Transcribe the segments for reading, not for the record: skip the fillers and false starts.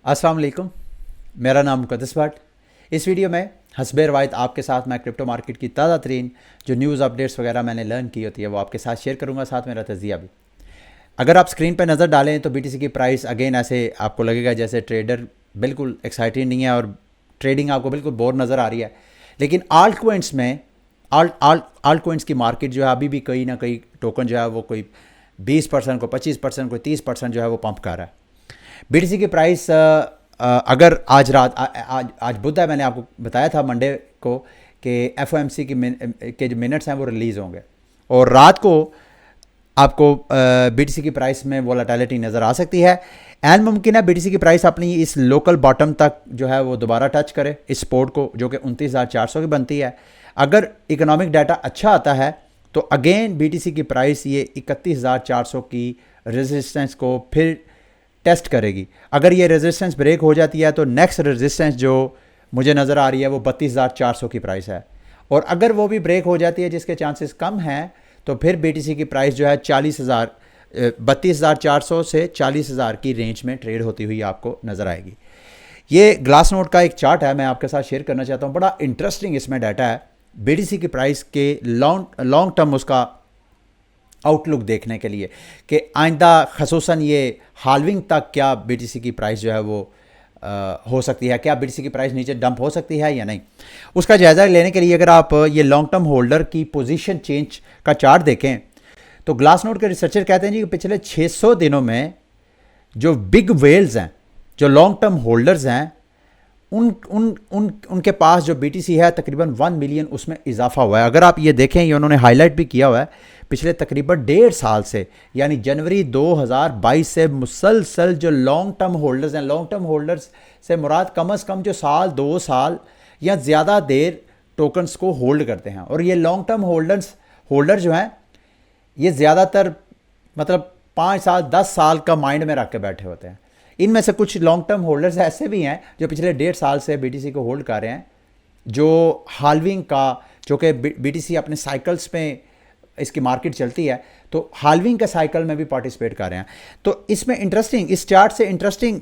अस्सलाम वालेकुम। मेरा नाम मुक़द्दस भट्ट। इस वीडियो में हस्बे रवायत आपके साथ मैं क्रिप्टो मार्केट की ताज़ा तरीन जो न्यूज़ अपडेट्स वगैरह मैंने लर्न की होती है वो आपके साथ शेयर करूंगा, साथ मेरा तज़िया भी। अगर आप स्क्रीन पर नज़र डालें तो बीटीसी की प्राइस अगेन ऐसे आपको लगेगा जैसे ट्रेडर बिल्कुल एक्साइटेड नहीं है और ट्रेडिंग आपको बिल्कुल बोर नज़र आ रही है। लेकिन आल्ट कोइंस में आल्ट कोइंस की मार्केट जो है अभी भी कहीं ना कहीं टोकन जो है वो कोई 20%, को 25%, कोई 30% जो है वो पंप कर रहा है। बीटीसी की प्राइस अगर आज रात आज बुध है, मैंने आपको बताया था मंडे को कि एफओएमसी के जो मिनट्स हैं वो रिलीज़ होंगे और रात को आपको बीटीसी की प्राइस में वोलेटिलिटी नज़र आ सकती है। एन मुमकिन है बीटीसी की प्राइस अपनी इस लोकल बॉटम तक जो है वो दोबारा टच करे इस सपोर्ट को, जो कि 29,400 की बनती है। अगर इकोनॉमिक डाटा अच्छा आता है तो अगेन बीटीसी की प्राइस ये 31,400 की रेजिस्टेंस को फिर टेस्ट करेगी। अगर ये रेजिस्टेंस ब्रेक हो जाती है तो नेक्स्ट रेजिस्टेंस जो मुझे नज़र आ रही है वो 32,400 की प्राइस है, और अगर वो भी ब्रेक हो जाती है जिसके चांसेस कम हैं तो फिर बीटीसी की प्राइस जो है 32,400 से 40,000 की रेंज में ट्रेड होती हुई आपको नज़र आएगी। ये ग्लास नोट का एक चार्ट है, मैं आपके साथ शेयर करना चाहता हूँ। बड़ा इंटरेस्टिंग इसमें डाटा है बीटीसी की प्राइस के लॉन्ग टर्म उसका आउटलुक देखने के लिए कि आइंदा खसूसन ये हाल्विंग तक क्या बीटीसी की प्राइस जो है वो हो सकती है, क्या बीटीसी की प्राइस नीचे डंप हो सकती है या नहीं। उसका जायज़ा लेने के लिए अगर आप ये लॉन्ग टर्म होल्डर की पोजीशन चेंज का चार्ट देखें तो ग्लास नोट के रिसर्चर कहते हैं जी कि पिछले 600 दिनों में जो बिग वेल्स हैं, जो लॉन्ग टर्म होल्डर्स हैं, उनके पास जो बीटीसी है तकरीबन 1 मिलियन उसमें इजाफा हुआ है। अगर आप ये देखें, ये उन्होंने हाईलाइट भी किया हुआ है, पिछले तकरीबन 1.5 साल से यानी जनवरी 2022 से मुसलसल जो लॉन्ग टर्म होल्डर्स हैं, लॉन्ग टर्म होल्डर्स से मुराद कम से कम जो साल 2 साल या ज़्यादा देर टोकन्स को होल्ड करते हैं। और ये लॉन्ग टर्म होल्डर जो हैं ये ज़्यादातर मतलब 5 साल 10 साल का माइंड में रख के बैठे होते हैं। इनमें से कुछ लॉन्ग टर्म होल्डर्स ऐसे भी हैं जो पिछले 1.5 साल से बीटीसी को होल्ड कर रहे हैं, जो हाल्विंग का, जो कि बीटीसी अपने साइकिल्स में इसकी मार्केट चलती है तो हाल्विंग के साइकिल में भी पार्टिसिपेट कर रहे हैं। तो इसमें इंटरेस्टिंग, इस चार्ट से इंटरेस्टिंग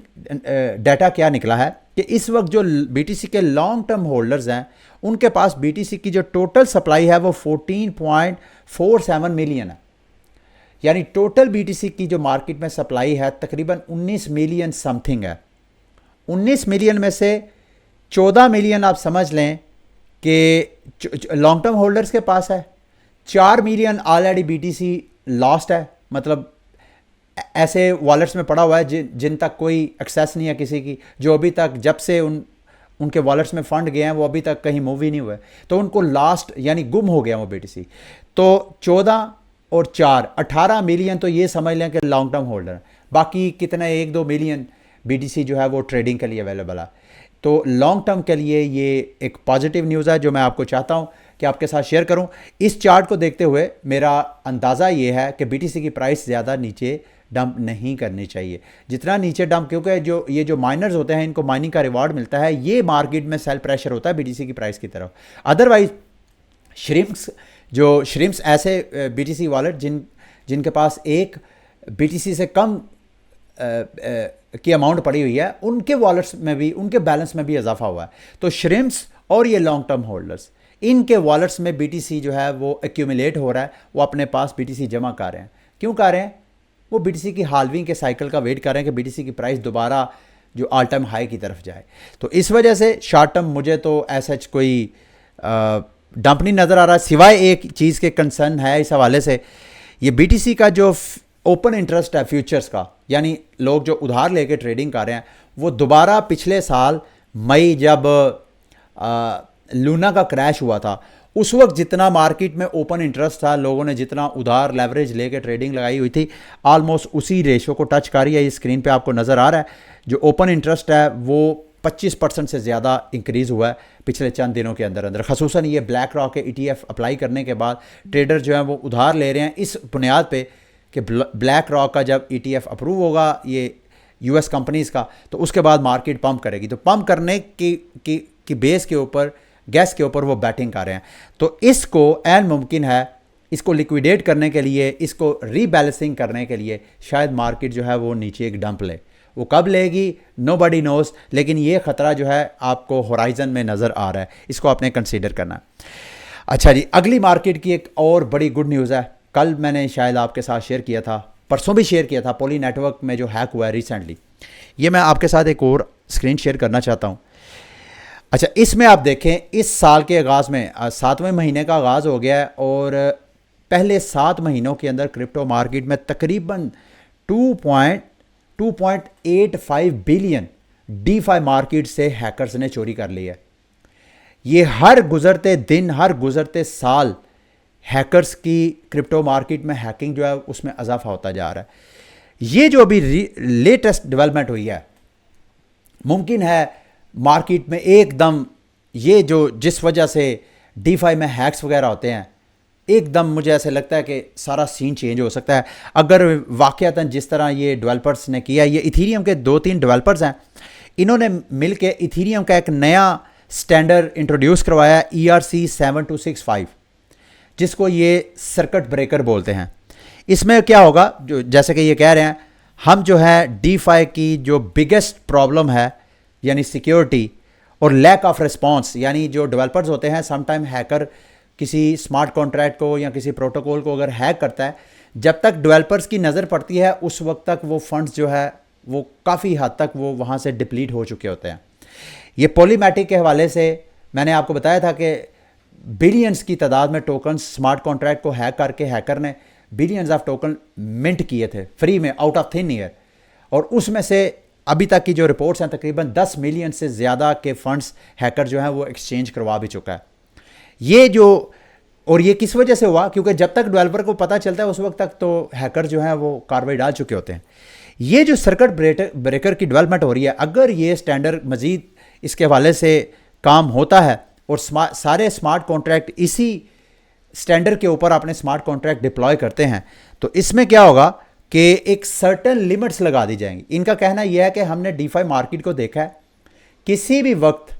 डाटा क्या निकला है कि इस वक्त जो बीटीसी के लॉन्ग टर्म होल्डर्स हैं उनके पास बीटीसी की जो टोटल सप्लाई है वो 14.47 मिलियन है। यानी टोटल बीटीसी की जो मार्केट में सप्लाई है तकरीबन 19 मिलियन समथिंग है। 19 मिलियन में से 14 मिलियन आप समझ लें कि लॉन्ग टर्म होल्डर्स के पास है, 4 मिलियन ऑलरेडी बीटीसी लॉस्ट है, मतलब ऐसे वॉलेट्स में पड़ा हुआ है जिन तक कोई एक्सेस नहीं है किसी की, जो अभी तक जब से उनके वॉलेट्स में फंड गए हैं वो अभी तक कहीं मूव ही नहीं हुए, तो उनको लास्ट यानी गुम हो गया वो बीटीसी। तो 14 और 4 18 मिलियन तो ये समझ लें कि लॉन्ग टर्म होल्डर, बाकी कितने 1-2 मिलियन बीटीसी जो है वो ट्रेडिंग के लिए अवेलेबल है। तो लॉन्ग टर्म के लिए ये एक पॉजिटिव न्यूज़ है जो मैं आपको चाहता हूँ कि आपके साथ शेयर करूँ। इस चार्ट को देखते हुए मेरा अंदाज़ा ये है कि बीटीसी की प्राइस ज़्यादा नीचे डंप नहीं करनी चाहिए, जितना नीचे डंप, क्योंकि ये जो माइनर्स होते हैं इनको माइनिंग का रिवार्ड मिलता है, ये मार्केट में सेल प्रेशर होता है बीटीसी की प्राइस की तरफ। अदरवाइज श्रिम्स ऐसे बीटीसी वॉलेट जिनके पास एक बीटीसी से कम की अमाउंट पड़ी हुई है, उनके वॉलेट्स में भी, उनके बैलेंस में भी इजाफा हुआ है। तो श्रिम्स और ये लॉन्ग टर्म होल्डर्स, इनके वॉलेट्स में बीटीसी जो है वो एक्यूमुलेट हो रहा है, वो अपने पास बीटीसी जमा कर रहे हैं। क्यों कर रहे हैं? वो बीटीसी की हाल्विंग के साइकिल का वेट कर रहे हैं कि बीटीसी की प्राइस दोबारा जो ऑल टाइम हाई की तरफ जाए। तो इस वजह से शॉर्ट टर्म मुझे तो ऐसा कोई डंप नहीं नज़र आ रहा, सिवाय एक चीज़ के कंसर्न है इस हवाले से, ये बीटीसी का जो ओपन इंटरेस्ट है फ्यूचर्स का, यानी लोग जो उधार लेके ट्रेडिंग कर रहे हैं, वो दोबारा पिछले साल मई जब लूना का क्रैश हुआ था उस वक्त जितना मार्केट में ओपन इंटरेस्ट था, लोगों ने जितना उधार लेवरेज लेके ट्रेडिंग लगाई हुई थी, ऑलमोस्ट उसी रेशो को टच कर रही है। ये स्क्रीन पे आपको नज़र आ रहा है, जो ओपन इंटरेस्ट है वो 25% से ज़्यादा इंक्रीज़ हुआ है पिछले चंद दिनों के अंदर अंदर। खसूसन ये ब्लैक रॉक के ETF अप्लाई करने के बाद ट्रेडर जो है वो उधार ले रहे हैं इस बुनियाद पे कि ब्लैक रॉक का जब ETF अप्रूव होगा ये US कंपनीज़ का, तो उसके बाद मार्केट पंप करेगी। तो पंप करने की बेस के ऊपर, गैस के ऊपर वो बैटिंग कर रहे हैं। तो इसको एन मुमकिन है, इसको लिक्विडेट करने के लिए, इसको रीबैलेंसिंग करने के लिए शायद मार्केट जो है वो नीचे एक डंप ले वो कब लेगी नोबडी नोज, लेकिन ये ख़तरा जो है आपको होराइजन में नज़र आ रहा है, इसको आपने कंसीडर करना है। अच्छा जी, अगली मार्केट की एक और बड़ी गुड न्यूज़ है। कल मैंने शायद आपके साथ शेयर किया था, परसों भी शेयर किया था, पोली नेटवर्क में जो हैक हुआ है रिसेंटली, ये मैं आपके साथ एक और स्क्रीन शेयर करना चाहता हूँ। अच्छा, इसमें आप देखें इस साल के आगाज़ में 7वें महीने का आगाज़ हो गया है और पहले 7 महीनों के अंदर क्रिप्टो मार्केट में तकरीबन 2.85 बिलियन डीफाई मार्केट से हैकर्स ने चोरी कर ली है। ये हर गुजरते दिन, हर गुजरते साल हैकर्स की क्रिप्टो मार्केट में हैकिंग जो है उसमें इजाफा होता जा रहा है। ये जो अभी लेटेस्ट डेवलपमेंट हुई है, मुमकिन है मार्केट में एकदम ये जो जिस वजह से डीफाई में हैक्स वगैरह होते हैं, एकदम मुझे ऐसे लगता है कि सारा सीन चेंज हो सकता है अगर वाकयातन जिस तरह ये डेवलपर्स ने किया। ये इथीरियम के 2-3 डेवलपर्स हैं, इन्होंने मिलके इथीरियम का एक नया स्टैंडर्ड इंट्रोड्यूस करवाया है ERC 7265, जिसको ये सर्किट ब्रेकर बोलते हैं। इसमें क्या होगा, जो जैसे कि ये कह रहे हैं, हम जो है डीफाई की जो बिगेस्ट प्रॉब्लम है यानी सिक्योरिटी और लैक ऑफ रिस्पॉन्स, यानी जो डेवलपर्स होते हैं समटाइम हैकर किसी स्मार्ट कॉन्ट्रैक्ट को या किसी प्रोटोकॉल को अगर हैक करता है, जब तक डेवलपर्स की नज़र पड़ती है उस वक्त तक वो फंड्स जो है वो काफ़ी हद तक वो वहाँ से डिप्लीट हो चुके होते हैं। ये पॉलीमैटिक के हवाले से मैंने आपको बताया था कि बिलियंस की तादाद में टोकन स्मार्ट कॉन्ट्रैक्ट को हैक करके हैकर ने बिलियंस ऑफ टोकन मिंट किए थे फ्री में आउट ऑफ थिन ईयर, और उसमें से अभी तक की जो रिपोर्ट्स हैं तकरीबन 10 मिलियन से ज़्यादा के फंड्स हैकर जो हैं वो एक्सचेंज करवा भी चुका है। ये जो, और ये किस वजह से हुआ, क्योंकि जब तक डेवलपर को पता चलता है उस वक्त तक तो हैकर जो हैं वो कार्रवाई डाल चुके होते हैं। ये जो सर्किट ब्रेकर की डेवलपमेंट हो रही है, अगर ये स्टैंडर्ड मजीद इसके हवाले से काम होता है और सारे स्मार्ट कॉन्ट्रैक्ट इसी स्टैंडर्ड के ऊपर अपने स्मार्ट कॉन्ट्रैक्ट डिप्लॉय करते हैं, तो इसमें क्या होगा कि एक सर्टन लिमिट्स लगा दी जाएंगी। इनका कहना यह है कि हमने डीफाई मार्केट को देखा है, किसी भी वक्त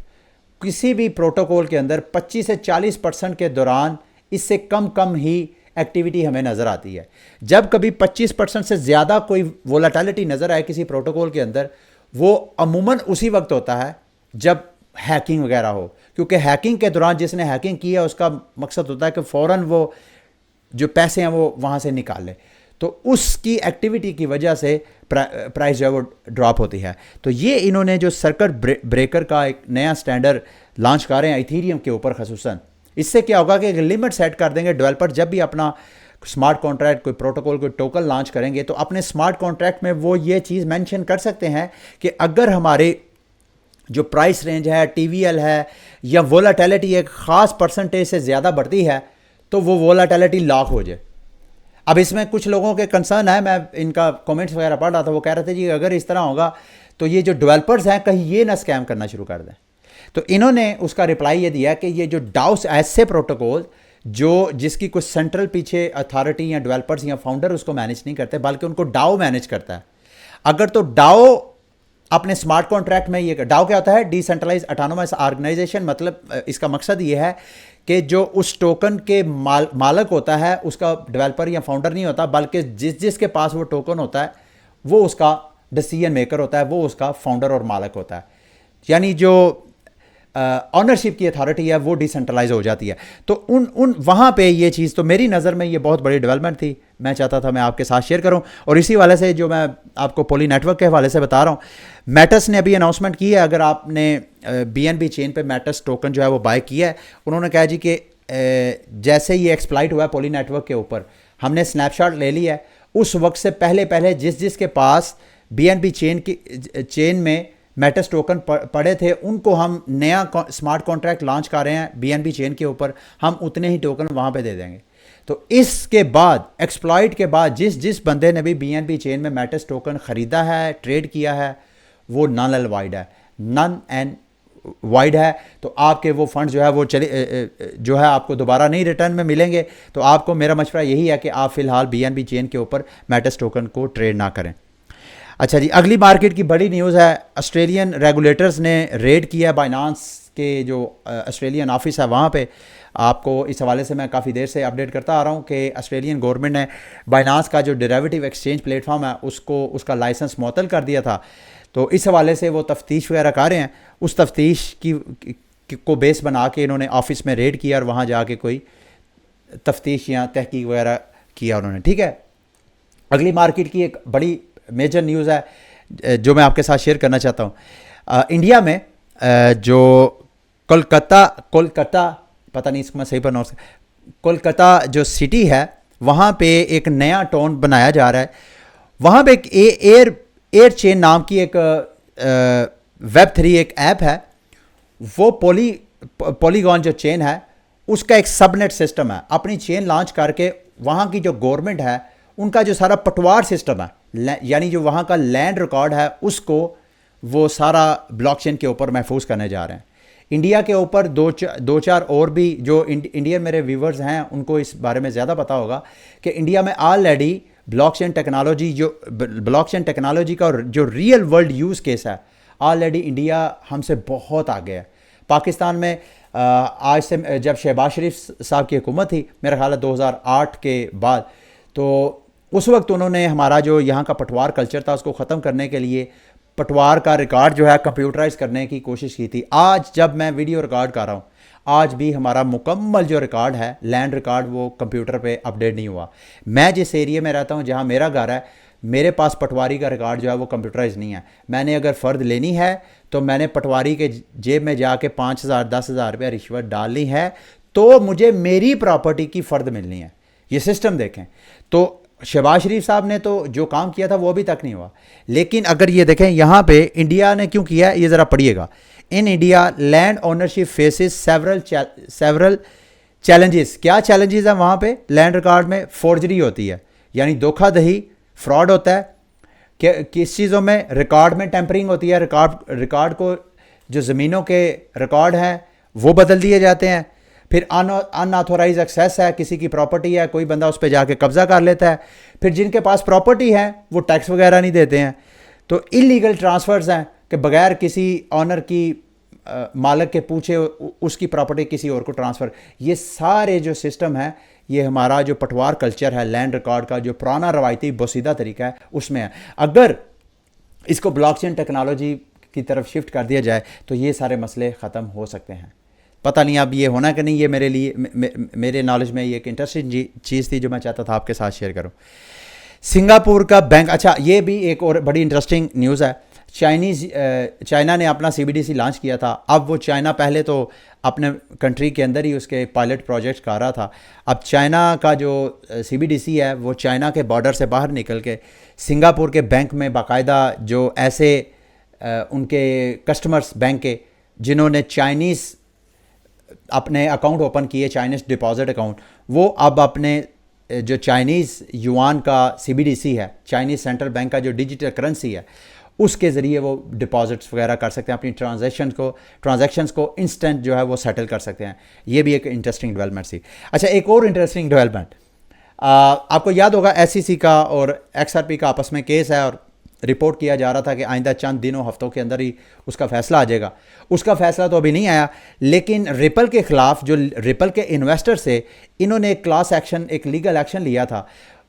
किसी भी प्रोटोकॉल के अंदर 25 से 40% के दौरान इससे कम ही एक्टिविटी हमें नज़र आती है। जब कभी 25% से ज़्यादा कोई वोलेटिलिटी नज़र आए किसी प्रोटोकॉल के अंदर, वो अमूमन उसी वक्त होता है जब हैकिंग वगैरह हो, क्योंकि हैकिंग के दौरान जिसने हैकिंग की है उसका मकसद होता है कि फ़ौरन वो जो पैसे हैं वो वहाँ से निकाल ले, तो उसकी एक्टिविटी की वजह से प्राइस जो है वो ड्रॉप होती है। तो ये इन्होंने जो सर्किट ब्रेकर का एक नया स्टैंडर्ड लॉन्च कर रहे हैं इथीरियम के ऊपर खसूसन, इससे क्या होगा कि एक लिमिट सेट कर देंगे डेवलपर, जब भी अपना स्मार्ट कॉन्ट्रैक्ट कोई प्रोटोकॉल कोई टोकन लॉन्च करेंगे तो अपने स्मार्ट कॉन्ट्रैक्ट में वो ये चीज़ मेंशन कर सकते हैं कि अगर हमारे जो प्राइस रेंज है, TVL है, या वोलेटिलिटी एक ख़ास परसेंटेज से ज़्यादा बढ़ती है तो वो वोलेटिलिटी लॉक हो जाए। अब इसमें कुछ लोगों के कंसर्न है, मैं इनका कमेंट्स वगैरह पढ़ रहा था, वो कह रहे थे जी अगर इस तरह होगा तो ये जो डेवलपर्स हैं कहीं ये ना स्कैम करना शुरू कर दें। तो इन्होंने उसका रिप्लाई ये दिया कि ये जो डाउस ऐसे प्रोटोकॉल जो जिसकी कुछ सेंट्रल पीछे अथॉरिटी या डेवलपर्स या फाउंडर उसको मैनेज नहीं करते, बल्कि उनको डाओ मैनेज करता है। अगर तो डाओ अपने स्मार्ट कॉन्ट्रैक्ट में, ये डाओ क्या होता है, डिसेंट्रलाइज ऑटोनोमस ऑर्गेनाइजेशन, मतलब इसका मकसद ये है कि जो उस टोकन के मालक होता है उसका डेवलपर या फाउंडर नहीं होता, बल्कि जिसके पास वो टोकन होता है वो उसका डिसीजन मेकर होता है, वो उसका फाउंडर और मालक होता है। यानी जो ऑनरशिप की अथॉरिटी है वो डिसेंट्रलाइज हो जाती है। तो उन वहाँ पे ये चीज़, तो मेरी नज़र में ये बहुत बड़ी डेवलपमेंट थी, मैं चाहता था मैं आपके साथ शेयर करूं। और इसी वाले से जो मैं आपको पोली नेटवर्क के हवाले से बता रहा हूँ, मैटस ने अभी अनाउंसमेंट की है, अगर आपने BNB चेन पे मैटस टोकन जो है वो बाय किया है, उन्होंने कहा जी कि जैसे ये एक्सप्लाइट हुआ है पोली नेटवर्क के ऊपर, हमने स्नैपशॉट ले लिया है, उस वक्त से पहले जिसके पास BNB चेन में मैटस टोकन पड़े थे उनको हम नया स्मार्ट कॉन्ट्रैक्ट लॉन्च कर रहे हैं BNB चेन के ऊपर, हम उतने ही टोकन वहाँ पे दे देंगे। तो इसके बाद एक्सप्लॉइट के बाद जिस बंदे ने भी BNB चेन में मैटस टोकन ख़रीदा है, ट्रेड किया है, वो नन एंड वाइड है, नन एंड वाइड है। तो आपके वो फंड जो है वो जो है आपको दोबारा नहीं रिटर्न में मिलेंगे। तो आपको मेरा मशवरा यही है कि आप फ़िलहाल BNB चेन के ऊपर मैटस टोकन को ट्रेड ना करें। अच्छा जी, अगली मार्केट की बड़ी न्यूज़ है, ऑस्ट्रेलियन रेगुलेटर्स ने रेड किया बाइनांस के जो ऑस्ट्रेलियन ऑफिस है वहाँ पे आपको इस हवाले से मैं काफ़ी देर से अपडेट करता आ रहा हूँ कि ऑस्ट्रेलियन गवर्नमेंट ने बाइनांस का जो डेरिवेटिव एक्सचेंज प्लेटफॉर्म है उसको उसका लाइसेंस मुअत्तल कर दिया था। तो इस हवाले से वो तफ्तीश वगैरह कर रहे हैं। उस तफ्तीश को बेस बना के इन्होंने ऑफिस में रेड किया और वहाँ जाके कोई तफ्तीश या तहकीक वगैरह किया उन्होंने। ठीक है, अगली मार्केट की एक बड़ी मेजर न्यूज़ है जो मैं आपके साथ शेयर करना चाहता हूँ। इंडिया में जो कोलकाता पता नहीं इसको मैं सही प्रोनाउंस, कोलकाता जो सिटी है वहाँ पे एक नया टाउन बनाया जा रहा है। वहाँ पे एक एयर चेन नाम की एक Web3 एक ऐप है। वो पॉलीगॉन जो चेन है उसका एक सबनेट सिस्टम है। अपनी चेन लॉन्च करके वहाँ की जो गवर्नमेंट है उनका जो सारा पटवार सिस्टम है, यानी जो वहाँ का लैंड रिकॉर्ड है उसको वो सारा ब्लॉकचेन के ऊपर महफूज करने जा रहे हैं। इंडिया के ऊपर दो चार और भी जो इंडियन मेरे व्यूवर्स हैं उनको इस बारे में ज़्यादा पता होगा कि इंडिया में ऑलरेडी ब्लॉकचेन टेक्नोलॉजी का जो रियल वर्ल्ड यूज़ केस है ऑलरेडी इंडिया हमसे बहुत आगे है। पाकिस्तान में आज से जब शहबाज शरीफ साहब की हुकूमत थी मेरा ख्याल है 2008 के बाद, तो उस वक्त उन्होंने हमारा जो यहाँ का पटवार कल्चर था उसको ख़त्म करने के लिए पटवार का रिकॉर्ड जो है कंप्यूटराइज करने की कोशिश की थी। आज जब मैं वीडियो रिकॉर्ड कर रहा हूँ आज भी हमारा मुकम्मल जो रिकॉर्ड है लैंड रिकॉर्ड वो कंप्यूटर पे अपडेट नहीं हुआ। मैं जिस एरिया में रहता हूँ जहाँ मेरा घर है मेरे पास पटवारी का रिकॉर्ड जो है वो कंप्यूटराइज नहीं है। मैंने अगर फ़र्द लेनी है तो मैंने पटवारी के जेब में जाके 5,000 10,000 रुपया रिश्वत डालनी है तो मुझे मेरी प्रॉपर्टी की फ़र्द मिलनी है। ये सिस्टम देखें। तो शहबाज शरीफ साहब ने तो जो काम किया था वो अभी तक नहीं हुआ। लेकिन अगर ये देखें यहाँ पे इंडिया ने क्यों किया है ये ज़रा पढ़िएगा। In India land ownership faces several challenges. क्या चैलेंजेस हैं वहाँ पे? लैंड रिकॉर्ड में फोर्जरी होती है यानी धोखाधड़ी, फ्रॉड होता है। किस चीज़ों में? रिकॉर्ड में टेम्परिंग होती है। रिकॉर्ड को जो ज़मीनों के रिकॉर्ड हैं वो बदल दिए जाते हैं। फिर अनऑथोराइज एक्सेस है, किसी की प्रॉपर्टी है कोई बंदा उस पर जाके कब्जा कर लेता है। फिर जिनके पास प्रॉपर्टी है वो टैक्स वगैरह नहीं देते हैं। तो इलीगल ट्रांसफ़र्स हैं कि बगैर किसी ऑनर की मालिक के पूछे उसकी प्रॉपर्टी किसी और को ट्रांसफ़र। ये सारे जो सिस्टम है ये हमारा जो पटवार कल्चर है लैंड रिकॉर्ड का जो पुराना रवायती बोसीदा तरीका है उसमें है। अगर इसको ब्लॉकचेन टेक्नोलॉजी की तरफ शिफ्ट कर दिया जाए तो ये सारे मसले ख़त्म हो सकते हैं। पता नहीं अब ये होना कि नहीं, ये मेरे लिए मेरे नॉलेज में ये एक इंटरेस्टिंग चीज़ थी जो मैं चाहता था आपके साथ शेयर करूं। सिंगापुर का बैंक, अच्छा ये भी एक और बड़ी इंटरेस्टिंग न्यूज़ है। चाइना ने अपना CBDC लॉन्च किया था। अब वो चाइना पहले तो अपने कंट्री के अंदर ही उसके पायलट प्रोजेक्ट्स कर रहा था। अब चाइना का जो CBDC है वो चाइना के बॉर्डर से बाहर निकल के सिंगापुर के बैंक में बाकायदा जो ऐसे उनके कस्टमर्स बैंक के जिन्होंने चाइनीज़ अपने अकाउंट ओपन किए, चाइनीज़ डिपॉजिट अकाउंट, वो अब अपने जो चाइनीज़ युआन का CBDC है, चाइनीज़ सेंट्रल बैंक का जो डिजिटल करेंसी है, उसके ज़रिए वो डिपॉजिट्स वगैरह कर सकते हैं। अपनी ट्रांजैक्शंस को इंस्टेंट जो है वो सेटल कर सकते हैं। ये भी एक इंटरेस्टिंग डेवलपमेंट थी। अच्छा एक और इंटरेस्टिंग डेवलपमेंट, आपको याद होगा SEC का और XRP का आपस में केस है और रिपोर्ट किया जा रहा था कि आइंदा चंद दिनों हफ्तों के अंदर ही उसका फ़ैसला आ जाएगा। उसका फ़ैसला तो अभी नहीं आया, लेकिन रिपल के ख़िलाफ़ जो रिपल के इन्वेस्टर से इन्होंने एक क्लास एक्शन, एक लीगल एक्शन लिया था।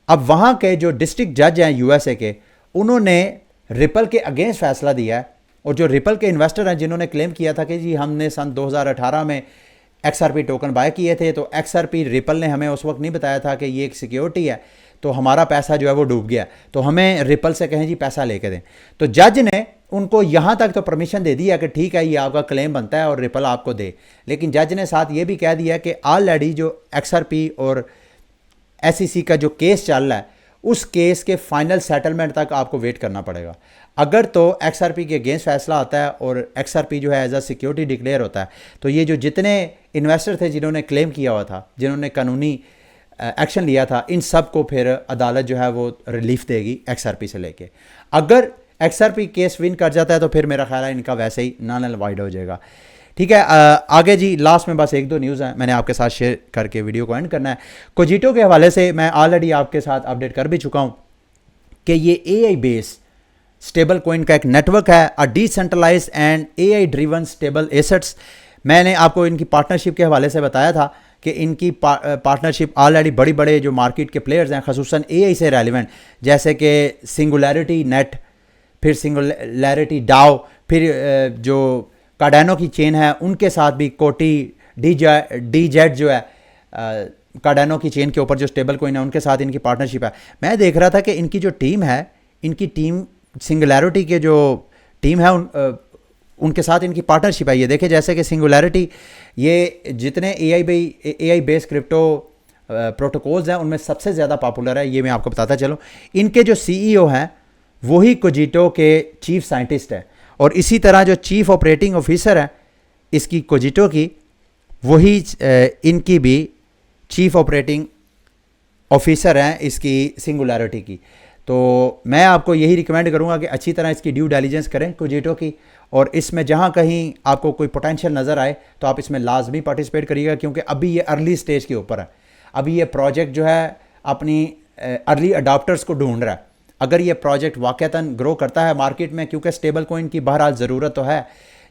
अब वहाँ के जो डिस्ट्रिक्ट जज हैं USA के, उन्होंने रिपल के अगेंस्ट फ़ैसला दिया है। और जो रिपल के इन्वेस्टर हैं जिन्होंने क्लेम किया था कि जी हमने सन 2018 में XRP टोकन बाय किए थे, तो XRP रिपल ने हमें उस वक्त नहीं बताया था कि ये एक सिक्योरिटी है, तो हमारा पैसा जो है वो डूब गया, तो हमें रिपल से कहें जी पैसा लेके दें। तो जज ने उनको यहाँ तक तो परमिशन दे दिया कि ठीक है ये आपका क्लेम बनता है और रिपल आपको दे। लेकिन जज ने साथ ये भी कह दिया कि ऑलरेडी जो XRP और SEC का जो केस चल रहा है उस केस के फाइनल सेटलमेंट तक आपको वेट करना पड़ेगा। अगर तो XRP के अगेंस्ट फैसला आता है और XRP जो है एज अ सिक्योरिटी डिक्लेयर होता है, तो ये जो जितने इन्वेस्टर थे जिन्होंने क्लेम किया हुआ था, जिन्होंने कानूनी एक्शन लिया था, इन सब को फिर अदालत जो है वो रिलीफ देगी XRP से लेके। अगर XRP केस विन कर जाता है तो फिर मेरा ख्याल है इनका वैसे ही नॉन अवॉइड हो जाएगा। ठीक है, आगे जी लास्ट में बस एक दो न्यूज़ हैं मैंने आपके साथ शेयर करके वीडियो को एंड करना है। कोजिटो के हवाले से मैं ऑलरेडी आपके साथ अपडेट कर भी चुका हूँ कि ये AI बेस्ड स्टेबल कॉइन का एक नेटवर्क है, a decentralised and AI driven stable assets. मैंने आपको इनकी पार्टनरशिप के हवाले से बताया था कि इनकी पार्टनरशिप ऑलरेडी बड़ी बड़े जो मार्केट के प्लेयर्स हैं, खसूसन एआई से रेलिवेंट, जैसे कि सिंगुलैरिटी नेट, फिर सिंगुलैरिटी डाओ, फिर जो कार्डानो की चेन है उनके साथ भी कोटी डी जेड जो है कार्डानो की चेन के ऊपर जो स्टेबल कोइन है उनके साथ इनकी पार्टनरशिप है। मैं देख रहा था कि इनकी जो टीम है, इनकी टीम सिंगुलैरिटी के जो टीम है उनके साथ इनकी पार्टनरशिप है। ये देखें जैसे कि सिंगुलैरिटी, ये जितने एआई बेस्ड क्रिप्टो प्रोटोकॉल्स हैं उनमें सबसे ज़्यादा पॉपुलर है, ये मैं आपको बताता चलूँ। इनके जो सीईओ हैं वही कोजिटो के चीफ साइंटिस्ट हैं, और इसी तरह जो चीफ ऑपरेटिंग ऑफिसर है इसकी कोजिटो की, वही इनकी भी चीफ ऑपरेटिंग ऑफिसर हैं इसकी सिंगुलैरिटी की। तो मैं आपको यही रिकमेंड करूंगा कि अच्छी तरह इसकी ड्यू डिलिजेंस करें कोजिटो की, और इसमें जहां कहीं आपको कोई पोटेंशियल नज़र आए तो आप इसमें लाजमी पार्टिसिपेट करिएगा, क्योंकि अभी ये अर्ली स्टेज के ऊपर है। अभी ये प्रोजेक्ट जो है अपनी अर्ली अडॉप्टर्स को ढूंढ रहा है। अगर ये प्रोजेक्ट वाक़तन ग्रो करता है मार्केट में, क्योंकि स्टेबल कॉइन की बहरहाल ज़रूरत तो है,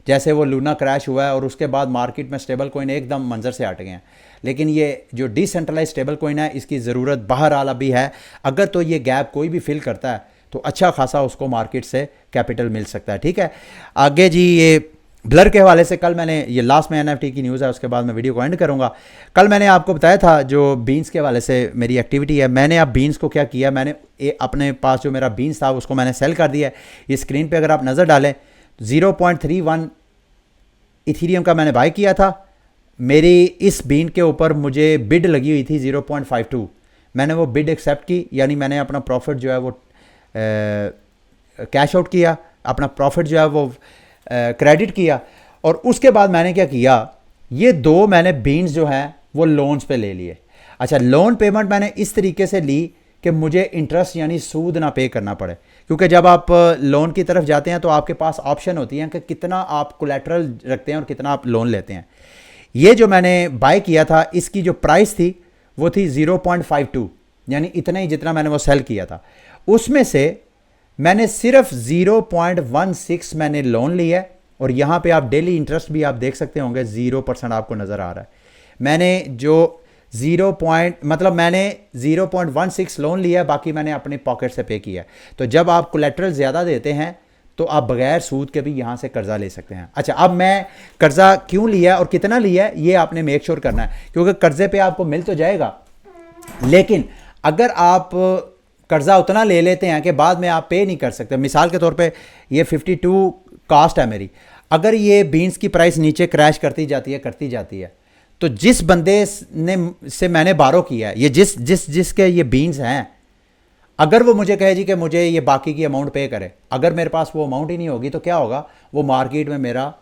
जैसे वो लूना क्रैश हुआ है और उसके बाद मार्केट में स्टेबल कॉइन एकदम मंजर से हट गए हैं, लेकिन ये जो डिसेंट्रलाइज स्टेबल कॉइन है इसकी ज़रूरत बहरहाल अभी है। अगर तो ये गैप कोई भी फिल करता है तो अच्छा खासा उसको मार्केट से कैपिटल मिल सकता है। ठीक है, आगे जी ये ब्लर के हवाले से कल मैंने, ये लास्ट में एनएफटी की न्यूज़ है उसके बाद मैं वीडियो को एंड करूंगा। कल मैंने आपको बताया था जो बीन्स के हवाले से मेरी एक्टिविटी है, मैंने अब बीन्स को क्या किया, मैंने अपने पास जो मेरा बीन्स था उसको मैंने सेल कर दिया है। ये स्क्रीन पे अगर आप नज़र डालें 0.31 इथीरियम का मैंने बाय किया था। मेरी इस बीन के ऊपर मुझे बिड लगी हुई थी 0.52, मैंने वो बिड एक्सेप्ट की, यानी मैंने अपना प्रॉफिट जो है वो कैश आउट किया, अपना प्रॉफिट जो है वो क्रेडिट किया। और उसके बाद मैंने क्या किया, ये दो मैंने बीन्स जो हैं वो लोन्स पे ले लिए। अच्छा, लोन पेमेंट मैंने इस तरीके से ली कि मुझे इंटरेस्ट यानी सूद ना पे करना पड़े, क्योंकि जब आप लोन की तरफ जाते हैं तो आपके पास ऑप्शन होती है कि कितना आप कोलैटरल रखते हैं और कितना आप लोन लेते हैं। ये जो मैंने बाय किया था इसकी जो प्राइस थी वो थी 0.52, यानी इतना ही जितना मैंने वो सेल किया था। उसमें से मैंने सिर्फ 0.16 मैंने लोन लिया है, और यहाँ पे आप डेली इंटरेस्ट भी आप देख सकते होंगे 0% आपको नज़र आ रहा है। मैंने जो मैंने 0.16 लोन लिया है, बाकी मैंने अपनी पॉकेट से पे किया है। तो जब आप कोलेट्रल ज़्यादा देते हैं तो आप बगैर सूद के भी यहाँ से कर्जा ले सकते हैं। अच्छा, अब मैं कर्जा क्यों लिया और कितना लिया है ये आपने मेक श्योर करना है, क्योंकि कर्जे पे आपको मिल तो जाएगा, लेकिन अगर आप कर्जा उतना ले लेते हैं कि बाद में आप पे नहीं कर सकते। मिसाल के तौर पे ये 52 कास्ट है मेरी, अगर ये बीन्स की प्राइस नीचे क्रैश करती जाती है तो जिस बंदे ने से मैंने बारो किया है, ये जिसके ये बीन्स हैं, अगर वो मुझे कहे जी कि मुझे ये बाकी की अमाउंट पे करे, अगर मेरे पास वो अमाउंट ही नहीं होगी तो क्या होगा, वो मार्केट में मेरा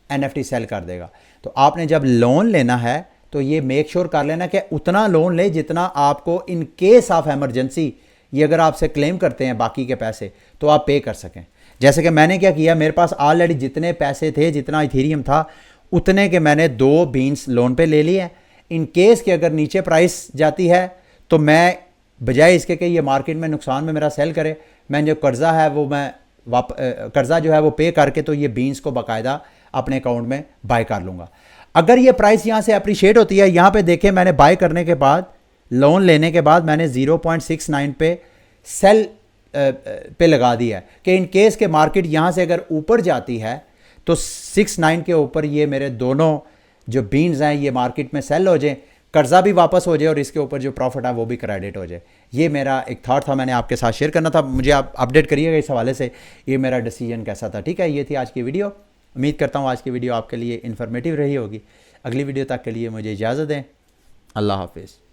एनएफटी सेल कर देगा। तो आपने जब लोन लेना है तो ये मेक श्योर कर लेना कि उतना लोन ले जितना आपको इन केस ऑफ एमरजेंसी, ये अगर आपसे क्लेम करते हैं बाकी के पैसे तो आप पे कर सकें। जैसे कि मैंने क्या किया, मेरे पास ऑलरेडी जितने पैसे थे, जितना इथेरियम था, उतने के मैंने 2 बीन्स लोन पे ले लिए। इन केस के अगर नीचे प्राइस जाती है तो मैं बजाय इसके कि ये मार्केट में नुकसान में मेरा सेल करे, मैं जो कर्जा है वो मैं कर्जा जो है वो पे करके तो ये बीन्स को बाकायदा अपने अकाउंट में बाय कर लूँगा। अगर ये प्राइस यहाँ से अप्रिशिएट होती है, यहाँ पे देखें मैंने बाय करने के बाद, लोन लेने के बाद मैंने 0.69 पे सेल पे लगा दिया है कि इन केस के मार्केट यहाँ से अगर ऊपर जाती है तो 69 के ऊपर ये मेरे दोनों जो बीन्स हैं ये मार्केट में सेल हो जाए, कर्जा भी वापस हो जाए और इसके ऊपर जो प्रॉफिट है वो भी क्रेडिट हो जाए। ये मेरा एक थॉट था, मैंने आपके साथ शेयर करना था, मुझे आप अपडेट करिएगा इस हवाले से ये मेरा डिसीजन कैसा था। ठीक है, ये थी आज की वीडियो। उम्मीद करता हूँ आज की वीडियो आपके लिए इन्फॉर्मेटिव रही होगी। अगली वीडियो तक के लिए मुझे इजाज़त दें। अल्लाह हाफिज़।